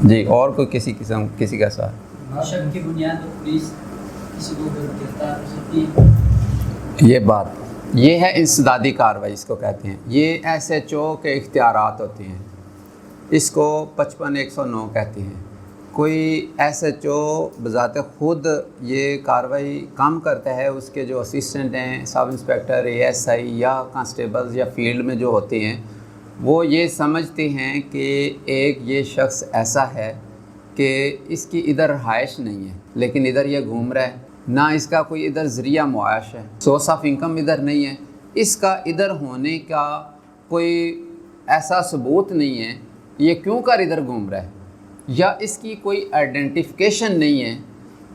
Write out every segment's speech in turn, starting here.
جی اور کوئی کسی کا سوال؟ شک کی بنیاد پر پولیس کسی کو گرفتار کر سکتی ہے؟ یہ بات یہ ہے انسدادی کارروائی اس کو کہتے ہیں. یہ ایس ایچ او کے اختیارات ہوتے ہیں. اس کو 55-109 کہتے ہیں. کوئی ایس ایچ او بذات خود یہ کارروائی کام کرتا ہے، اس کے جو اسسٹنٹ ہیں، سب انسپیکٹر، اے ایس آئی یا کانسٹیبلز یا فیلڈ میں جو ہوتے ہیں، وہ یہ سمجھتے ہیں کہ ایک یہ شخص ایسا ہے کہ اس کی ادھر رہائش نہیں ہے لیکن ادھر یہ گھوم رہا ہے، نہ اس کا کوئی ادھر ذریعہ معاش ہے، سورس آف انکم ادھر نہیں ہے، اس کا ادھر ہونے کا کوئی ایسا ثبوت نہیں ہے، یہ کیوں کر ادھر گھوم رہا ہے، یا اس کی کوئی آئیڈینٹیفیکیشن نہیں ہے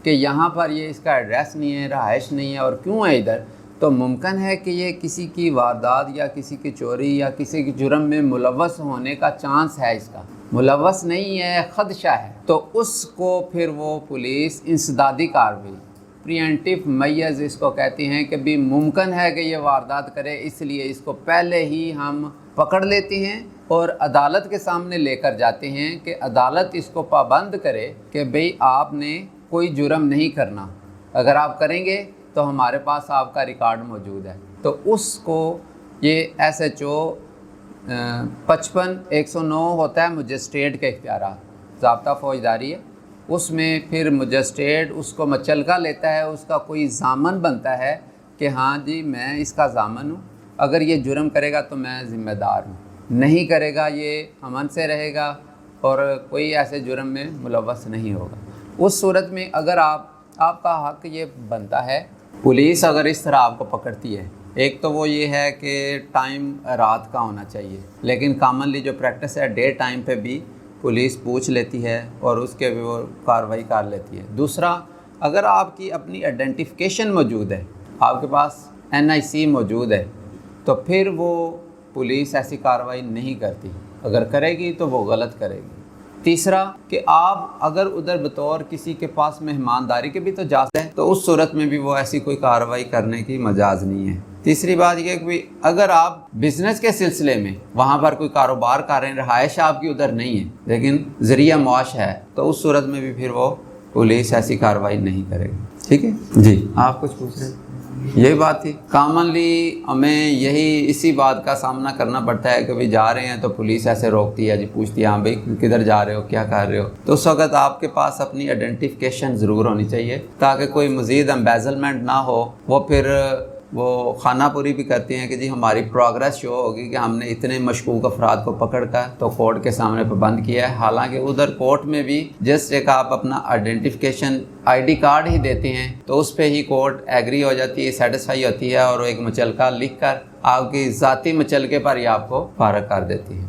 کہ یہاں پر یہ اس کا ایڈریس نہیں ہے، رہائش نہیں ہے اور کیوں ہے ادھر، تو ممکن ہے کہ یہ کسی کی واردات یا کسی کی چوری یا کسی کی جرم میں ملوث ہونے کا چانس ہے، اس کا ملوث نہیں ہے، خدشہ ہے، تو اس کو پھر وہ پولیس انسدادی کارروائی پریمپٹیو میئرز اس کو کہتے ہیں کہ بھی ممکن ہے کہ یہ واردات کرے، اس لیے اس کو پہلے ہی ہم پکڑ لیتے ہیں اور عدالت کے سامنے لے کر جاتے ہیں کہ عدالت اس کو پابند کرے کہ بھئی آپ نے کوئی جرم نہیں کرنا، اگر آپ کریں گے تو ہمارے پاس آپ کا ریکارڈ موجود ہے. تو اس کو یہ ایس ایچ او 55-109 ہوتا ہے مجسٹریٹ کے اختیارات، ضابطہ فوجداری ہے، اس میں پھر مجسٹریٹ اس کو مچلکا لیتا ہے، اس کا کوئی ضامن بنتا ہے کہ ہاں جی میں اس کا ضامن ہوں، اگر یہ جرم کرے گا تو میں ذمہ دار ہوں، نہیں کرے گا یہ امن سے رہے گا اور کوئی ایسے جرم میں ملوث نہیں ہوگا. اس صورت میں اگر آپ کا حق یہ بنتا ہے، پولیس اگر اس طرح آپ کو پکڑتی ہے، ایک تو وہ یہ ہے کہ ٹائم رات کا ہونا چاہیے، لیکن کامنلی جو پریکٹس ہے ڈے ٹائم پہ بھی پولیس پوچھ لیتی ہے اور اس کے بھی وہ کارروائی کر لیتی ہے. دوسرا، اگر آپ کی اپنی آئیڈینٹیفیکیشن موجود ہے، آپ کے پاس NIC موجود ہے، تو پھر وہ پولیس ایسی کارروائی نہیں کرتی، اگر کرے گی تو وہ غلط کرے گی. تیسرا کہ آپ اگر ادھر بطور کسی کے پاس مہمانداری کے بھی تو جاتے ہیں، تو اس صورت میں بھی وہ ایسی کوئی کارروائی کرنے کی مجاز نہیں ہے. تیسری بات یہ کہ اگر آپ بزنس کے سلسلے میں وہاں پر کوئی کاروبار کر رہے ہیں، رہائش آپ کی ادھر نہیں ہے لیکن ذریعہ معاش ہے، تو اس صورت میں بھی پھر وہ پولیس ایسی کارروائی نہیں کرے گی. ٹھیک ہے جی، آپ کچھ پوچھ رہے ہیں؟ یہی بات تھی. کامنلی ہمیں اسی بات کا سامنا کرنا پڑتا ہے کہ بھی جا رہے ہیں تو پولیس ایسے روکتی ہے جی، پوچھتی ہے ہاں بھائی کدھر جا رہے ہو، کیا کر رہے ہو، تو اس وقت آپ کے پاس اپنی آئیڈینٹیفیکیشن ضرور ہونی چاہیے تاکہ کوئی مزید امبیزلمنٹ نہ ہو. وہ پھر وہ خانہ پوری بھی کرتے ہیں کہ جی ہماری پروگرس شو ہوگی کہ ہم نے اتنے مشکوک افراد کو پکڑ کر تو کورٹ کے سامنے پابند کیا ہے، حالانکہ ادھر کورٹ میں بھی جس ایک آپ اپنا آئیڈینٹیفیکیشن ID کارڈ ہی دیتے ہیں تو اس پہ ہی کورٹ ایگری ہو جاتی ہے، سیٹسفائی ہوتی ہے اور ایک مچلکا لکھ کر آپ کی ذاتی مچلکے پر ہی آپ کو فارغ کر دیتی ہے.